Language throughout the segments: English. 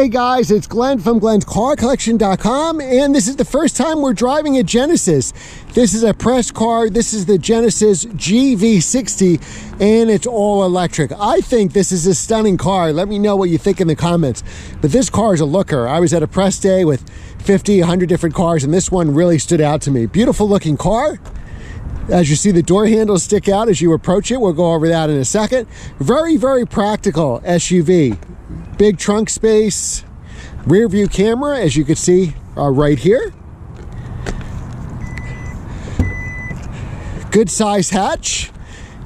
Hey guys, it's Glenn from glenscarcollection.com, and this is the first time we're driving a Genesis. This is a press car. This is the Genesis GV60, and it's all electric. I think this is a stunning car. Let me know what you think in the comments. But this car is a looker. I was at a press day with 50, 100 different cars, and this one really stood out to me. Beautiful looking car. As you see, the door handles stick out as you approach it. We'll go over that in a second. Very, very practical SUV. Big trunk space, rear view camera, as you can see right here. Good size hatch.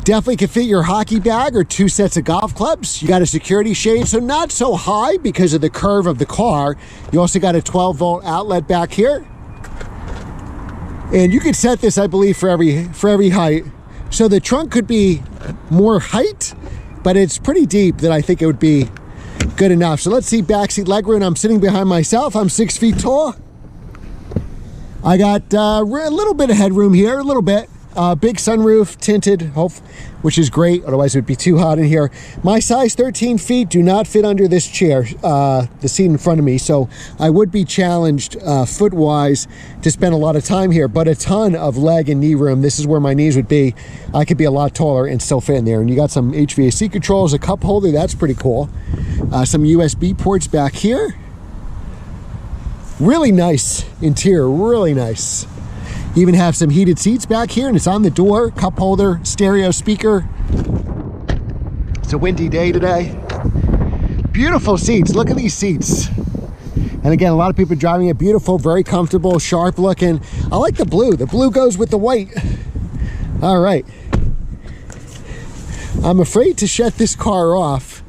Definitely can fit your hockey bag or 2 sets of golf clubs. You got a security shade, so not so high because of the curve of the car. You also got a 12-volt outlet back here. And you could set this, I believe, for every height. So the trunk could be more height, but it's pretty deep that I think it would be good enough. So let's see backseat legroom. I'm sitting behind myself. I'm 6 feet tall. I got a little bit of headroom here, a little bit. Big sunroof, tinted, which is great. Otherwise, it would be too hot in here. My size 13 feet do not fit under this chair, the seat in front of me. So I would be challenged foot-wise to spend a lot of time here, but a ton of leg and knee room. This is where my knees would be. I could be a lot taller and still fit in there. And you got some HVAC controls, a cup holder. That's pretty cool. Some USB ports back here. Really nice interior, really nice. You even have some heated seats back here, and it's on the door, cup holder, stereo speaker. It's a windy day today. Beautiful seats. Look at these seats. And again, a lot of people driving it. Beautiful, very comfortable, sharp looking. I like the blue. The blue goes with the white. All right. I'm afraid to shut this car off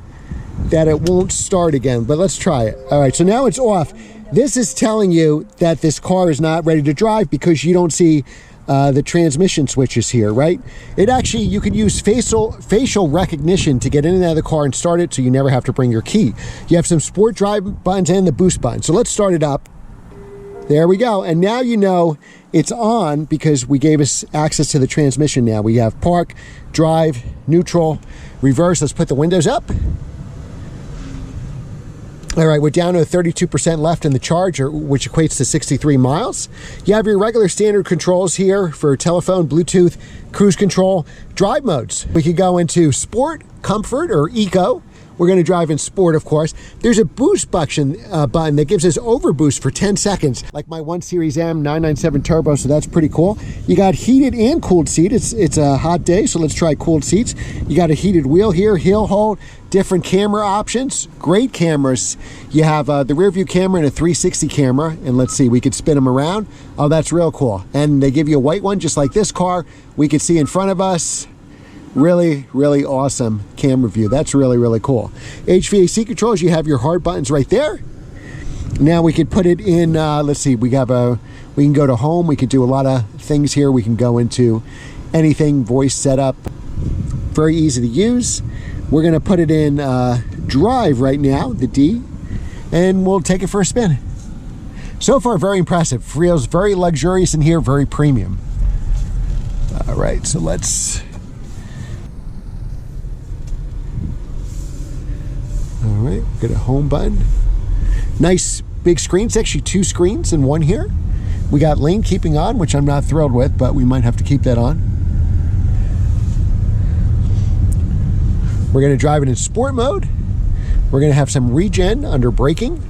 that it won't start again, but let's try it. All right, so now it's off. This is telling you that this car is not ready to drive because you don't see the transmission switches here, right? It actually, you could use facial recognition to get in and out of the car and start it so you never have to bring your key. You have some sport drive buttons and the boost button. So let's start it up. There we go. And now you know it's on because we gave us access to the transmission now. We have park, drive, neutral, reverse. Let's put the windows up. All right, we're down to 32% left in the charge, which equates to 63 miles. You have your regular standard controls here for telephone, Bluetooth, cruise control, drive modes. We could go into sport, comfort, or eco. We're going to drive in sport, of course. There's a boost button that gives us overboost for 10 seconds, like my 1 Series M 997 Turbo, so that's pretty cool. You got heated and cooled seat. It's a hot day, so let's try cooled seats. You got a heated wheel here, hill hold, different camera options, great cameras. You have the rear view camera and a 360 camera, and let's see, we could spin them around. Oh, that's real cool. And they give you a white one, just like this car. We could see in front of us. Really, really awesome camera view. That's really, really cool. HVAC controls, you have your hard buttons right there. Now we could put it in, let's see, we can go to home. We could do a lot of things here. We can go into anything, voice setup. Very easy to use. We're gonna put it in drive right now, the D, and we'll take it for a spin. So far, very impressive. Feels very luxurious in here, very premium. All right, so let's, all right, got a home button. Nice big screen. It's actually 2 screens in one here. We got lane keeping on, which I'm not thrilled with, but we might have to keep that on. We're going to drive it in sport mode. We're going to have some regen under braking.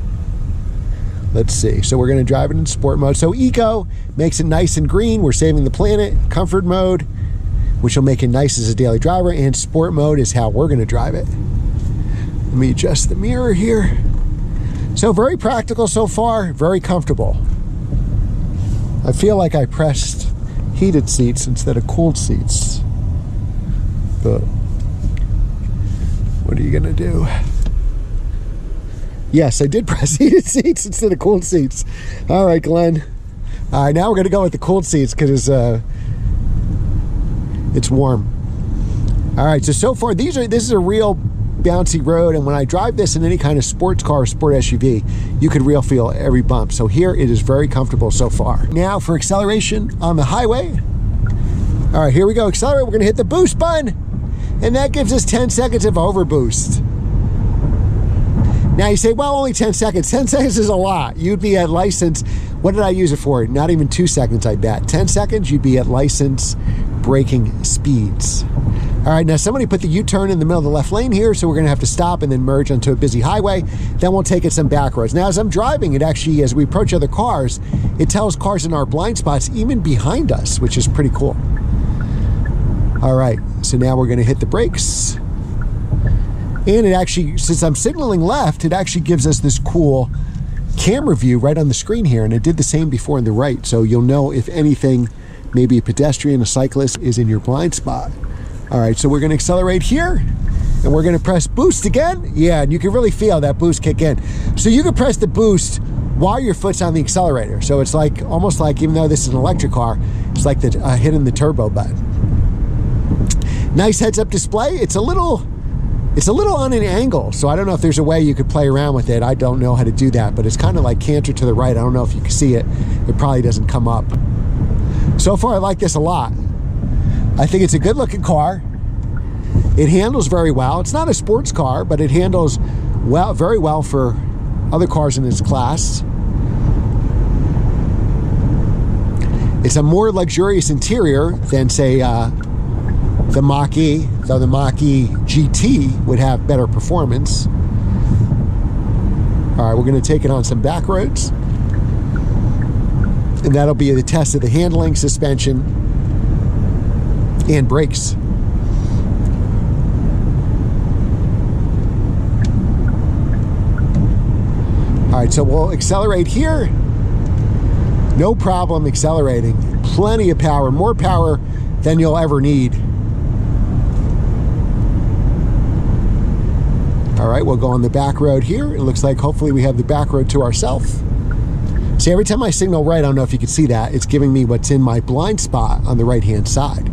Let's see. So we're going to drive it in sport mode. So eco makes it nice and green. We're saving the planet. Comfort mode, which will make it nice as a daily driver. And sport mode is how we're going to drive it. Let me adjust the mirror here. So very practical so far, very comfortable. I feel like I pressed heated seats instead of cooled seats. But what are you gonna do? Yes, I did press heated seats instead of cooled seats. All right, Glenn. All right, now we're gonna go with the cooled seats because it's warm. All right, so far this is a real bouncy road, and when I drive this in any kind of sports car or sport SUV, you could really feel every bump. So here it is very comfortable so far. Now for acceleration on the highway. All right, here we go. Accelerate. We're going to hit the boost button, and that gives us 10 seconds of overboost. Now you say, well, only 10 seconds. 10 seconds is a lot. You'd be at license. What did I use it for? Not even 2 seconds, I bet. 10 seconds, you'd be at license braking speeds. All right, now somebody put the U-turn in the middle of the left lane here, so we're going to have to stop and then merge onto a busy highway. Then we'll take it some back roads. Now, as I'm driving, it actually, as we approach other cars, it tells cars in our blind spots even behind us, which is pretty cool. All right, so now we're going to hit the brakes. And it actually, since I'm signaling left, it actually gives us this cool camera view right on the screen here. And it did the same before in the right. So you'll know if anything, maybe a pedestrian, a cyclist is in your blind spot. All right, so we're going to accelerate here. And we're going to press boost again. Yeah, and you can really feel that boost kick in. So you can press the boost while your foot's on the accelerator. So it's like, almost like, even though this is an electric car, it's like hitting the turbo button. Nice heads-up display. It's a little on an angle, so I don't know if there's a way you could play around with it. I don't know how to do that, but it's kind of like canter to the right. I don't know if you can see it. It probably doesn't come up. So far, I like this a lot. I think it's a good-looking car. It handles very well. It's not a sports car, but it handles well, very well for other cars in its class. It's a more luxurious interior than, say, the Mach-E, though the Mach-E GT would have better performance. All right, we're going to take it on some back roads. And that'll be the test of the handling, suspension, and brakes. All right, so we'll accelerate here. No problem accelerating. Plenty of power, more power than you'll ever need. All right, we'll go on the back road here. It looks like hopefully we have the back road to ourselves. See, every time I signal right, I don't know if you can see that, it's giving me what's in my blind spot on the right-hand side.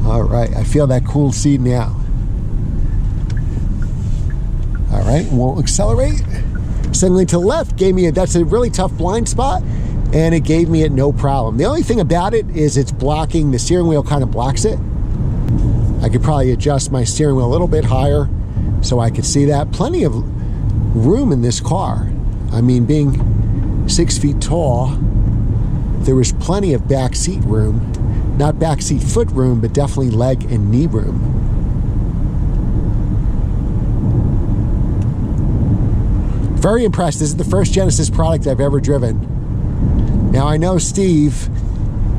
All right, I feel that cool seat now. All right, we'll accelerate. Signaling to the left gave me that's a really tough blind spot, and it gave me it no problem. The only thing about it is it's blocking, the steering wheel kind of blocks it. I could probably adjust my steering wheel a little bit higher so I could see that. Plenty of room in this car. I mean, being 6 feet tall, there was plenty of back seat room. Not back seat foot room, but definitely leg and knee room. Very impressed. This is the first Genesis product I've ever driven. Now, I know Steve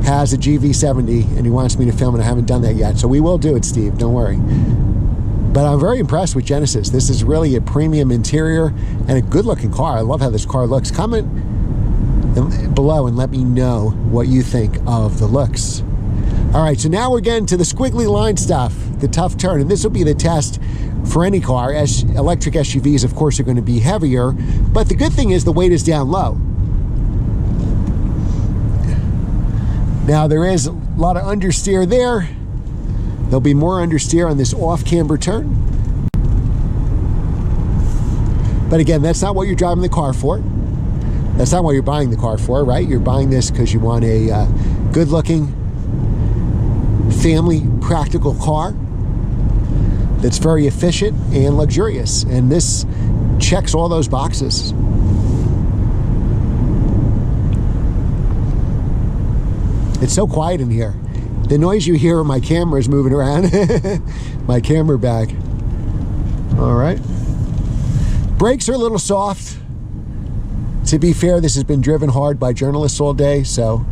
has a GV60 and he wants me to film it. I haven't done that yet, so we will do it, Steve, don't worry. But I'm very impressed with Genesis. This is really a premium interior and a good looking car. I love how this car looks. Comment below and let me know what you think of the looks. All right, so now we're getting to the squiggly line stuff, the tough turn, and this will be the test for any car. As electric SUVs, of course, are going to be heavier, but the good thing is the weight is down low. Now, there is a lot of understeer there. There'll be more understeer on this off-camber turn. But again, that's not what you're driving the car for. That's not what you're buying the car for, right? You're buying this because you want a good-looking, family, practical car that's very efficient and luxurious. And this checks all those boxes. It's so quiet in here. The noise you hear of my camera is moving around. My camera bag. All right. Brakes are a little soft. To be fair, this has been driven hard by journalists all day, so